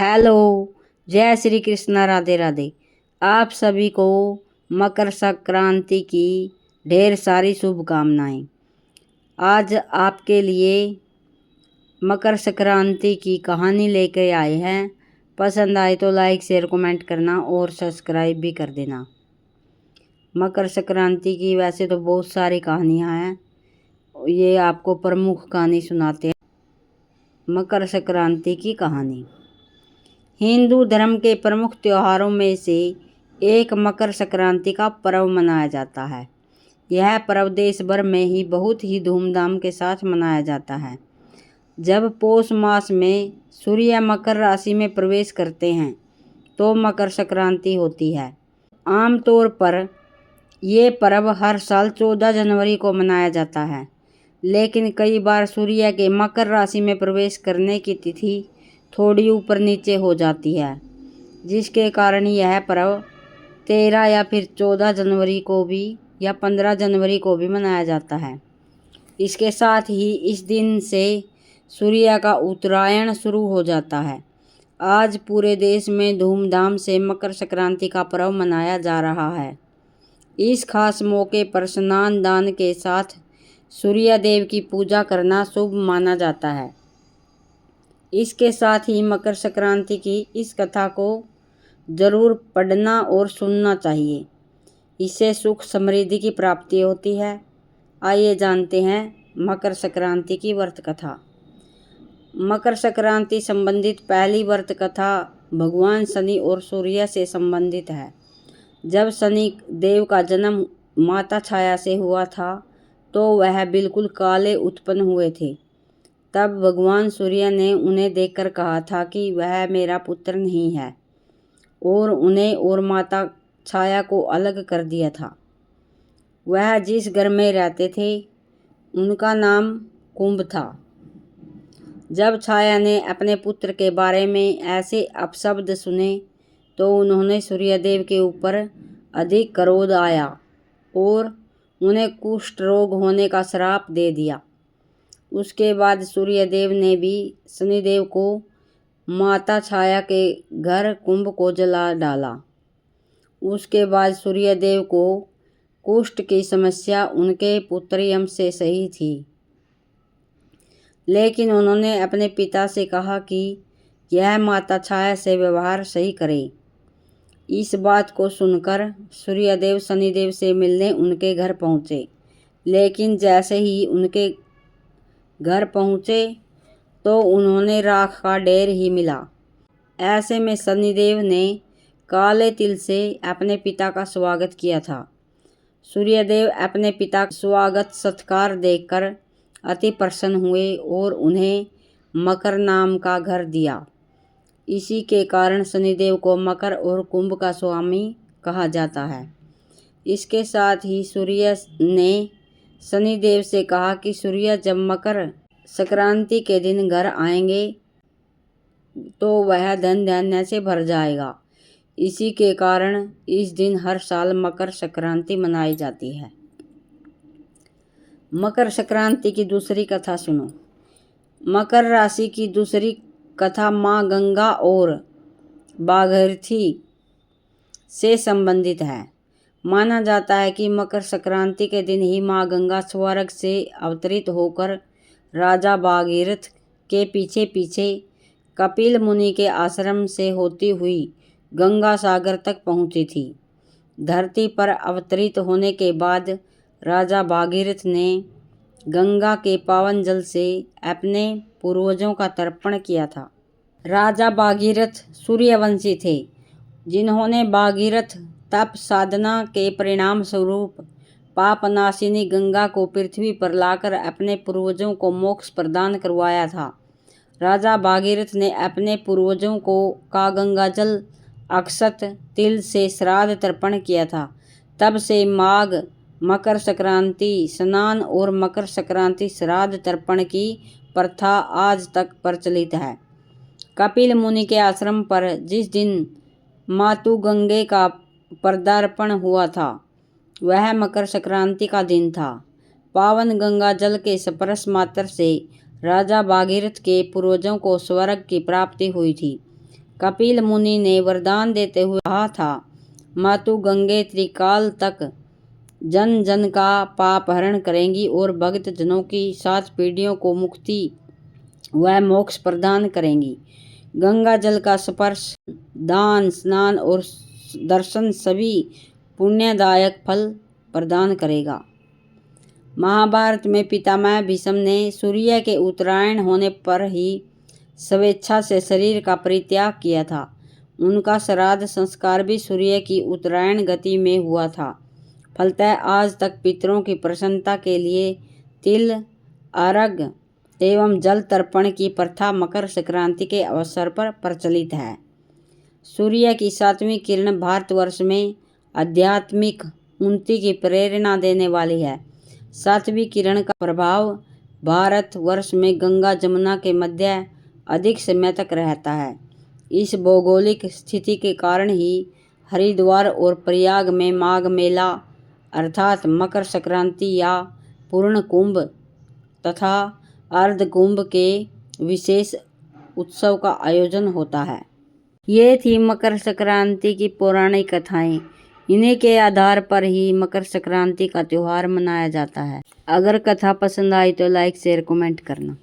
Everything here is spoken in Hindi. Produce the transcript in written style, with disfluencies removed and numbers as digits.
हेलो, जय श्री कृष्णा, राधे राधे। आप सभी को मकर संक्रांति की ढेर सारी शुभकामनाएं। आज आपके लिए मकर संक्रांति की कहानी लेकर आए हैं। पसंद आए तो लाइक शेयर कमेंट करना और सब्सक्राइब भी कर देना। मकर संक्रांति की वैसे तो बहुत सारी कहानियां हैं, ये आपको प्रमुख कहानी सुनाते हैं। मकर संक्रांति की कहानी। हिंदू धर्म के प्रमुख त्योहारों में से एक मकर संक्रांति का पर्व मनाया जाता है। यह पर्व देश भर में ही बहुत ही धूमधाम के साथ मनाया जाता है। जब पौष मास में सूर्य मकर राशि में प्रवेश करते हैं तो मकर संक्रांति होती है। आमतौर पर ये पर्व हर साल 14 जनवरी को मनाया जाता है, लेकिन कई बार सूर्य के मकर राशि में प्रवेश करने की तिथि थोड़ी ऊपर नीचे हो जाती है, जिसके कारण यह पर्व 13 या फिर 14 जनवरी को भी या 15 जनवरी को भी मनाया जाता है। इसके साथ ही इस दिन से सूर्य का उत्तरायण शुरू हो जाता है। आज पूरे देश में धूमधाम से मकर संक्रांति का पर्व मनाया जा रहा है। इस खास मौके पर स्नान दान के साथ सूर्य देव की पूजा करना शुभ माना जाता है। इसके साथ ही मकर संक्रांति की इस कथा को जरूर पढ़ना और सुनना चाहिए। इससे सुख समृद्धि की प्राप्ति होती है। आइए जानते हैं मकर संक्रांति की व्रत कथा। मकर संक्रांति संबंधित पहली व्रत कथा भगवान शनि और सूर्य से संबंधित है। जब शनि देव का जन्म माता छाया से हुआ था तो वह बिल्कुल काले उत्पन्न हुए थे। तब भगवान सूर्य ने उन्हें देखकर कहा था कि वह मेरा पुत्र नहीं है, और उन्हें और माता छाया को अलग कर दिया था। वह जिस घर में रहते थे उनका नाम कुंभ था। जब छाया ने अपने पुत्र के बारे में ऐसे अपशब्द सुने तो उन्होंने सूर्यदेव के ऊपर अधिक क्रोध आया और उन्हें कुष्ठ रोग होने का श्राप दे दिया। उसके बाद सूर्यदेव ने भी शनिदेव को माता छाया के घर कुंभ को जला डाला। उसके बाद सूर्यदेव को कुष्ठ की समस्या उनके पुत्र यम से सही थी, लेकिन उन्होंने अपने पिता से कहा कि यह माता छाया से व्यवहार सही करे। इस बात को सुनकर सूर्यदेव शनिदेव से मिलने उनके घर पहुँचे, लेकिन जैसे ही उनके घर पहुँचे तो उन्होंने राख का ढेर ही मिला। ऐसे में शनिदेव ने काले तिल से अपने पिता का स्वागत किया था। सूर्यदेव अपने पिता का स्वागत सत्कार देखकर अति प्रसन्न हुए और उन्हें मकर नाम का घर दिया। इसी के कारण शनिदेव को मकर और कुंभ का स्वामी कहा जाता है। इसके साथ ही सूर्य ने शनिदेव से कहा कि सूर्य जब मकर संक्रांति के दिन घर आएंगे तो वह धन धान्य से भर जाएगा। इसी के कारण इस दिन हर साल मकर संक्रांति मनाई जाती है। मकर संक्रांति की दूसरी कथा सुनो। मकर राशि की दूसरी कथा माँ गंगा और भागीरथी से संबंधित है। माना जाता है कि मकर संक्रांति के दिन ही माँ गंगा स्वर्ग से अवतरित होकर राजा भागीरथ के पीछे पीछे कपिल मुनि के आश्रम से होती हुई गंगा सागर तक पहुँची थी। धरती पर अवतरित होने के बाद राजा भागीरथ ने गंगा के पावन जल से अपने पूर्वजों का तर्पण किया था। राजा भागीरथ सूर्यवंशी थे, जिन्होंने भागीरथ तप साधना के परिणाम स्वरूप पापनाशिनी गंगा को पृथ्वी पर लाकर अपने पूर्वजों को मोक्ष प्रदान करवाया था। राजा भागीरथ ने अपने पूर्वजों को का गंगाजल अक्षत तिल से श्राद्ध तर्पण किया था। तब से माघ मकर संक्रांति स्नान और मकर संक्रांति श्राद्ध तर्पण की प्रथा आज तक प्रचलित है। कपिल मुनि के आश्रम पर जिस दिन मातु गंगे का पदार्पण हुआ था वह मकर संक्रांति का दिन था। पावन गंगा जल के स्पर्श मात्र से राजा भागीरथ के पूर्वजों को स्वर्ग की प्राप्ति हुई थी। कपिल मुनि ने वरदान देते हुए कहा था, मातु गंगे त्रिकाल तक जन जन का पाप हरण करेंगी और भक्त जनों की 7 पीढ़ियों को मुक्ति व मोक्ष प्रदान करेंगी। गंगा जल का स्पर्श, दान, स्नान और दर्शन सभी पुण्यदायक फल प्रदान करेगा। महाभारत में पितामह भीष्म ने सूर्य के उत्तरायण होने पर ही स्वेच्छा से शरीर का परित्याग किया था। उनका श्राद्ध संस्कार भी सूर्य की उत्तरायण गति में हुआ था। फलतः आज तक पितरों की प्रसन्नता के लिए तिल, अर्घ्य एवं जल तर्पण की प्रथा मकर संक्रांति के अवसर पर प्रचलित है। सूर्य की 7वीं किरण भारतवर्ष में आध्यात्मिक उन्नति की प्रेरणा देने वाली है। 7वीं किरण का प्रभाव भारतवर्ष में गंगा जमुना के मध्य अधिक समय तक रहता है। इस भौगोलिक स्थिति के कारण ही हरिद्वार और प्रयाग में माघ मेला अर्थात मकर संक्रांति या पूर्ण कुंभ तथा अर्ध कुंभ के विशेष उत्सव का आयोजन होता है। ये थी मकर संक्रांति की पौराणिक कथाएं। इन्हीं के आधार पर ही मकर संक्रांति का त्यौहार मनाया जाता है। अगर कथा पसंद आई तो लाइक, शेयर, कमेंट करना।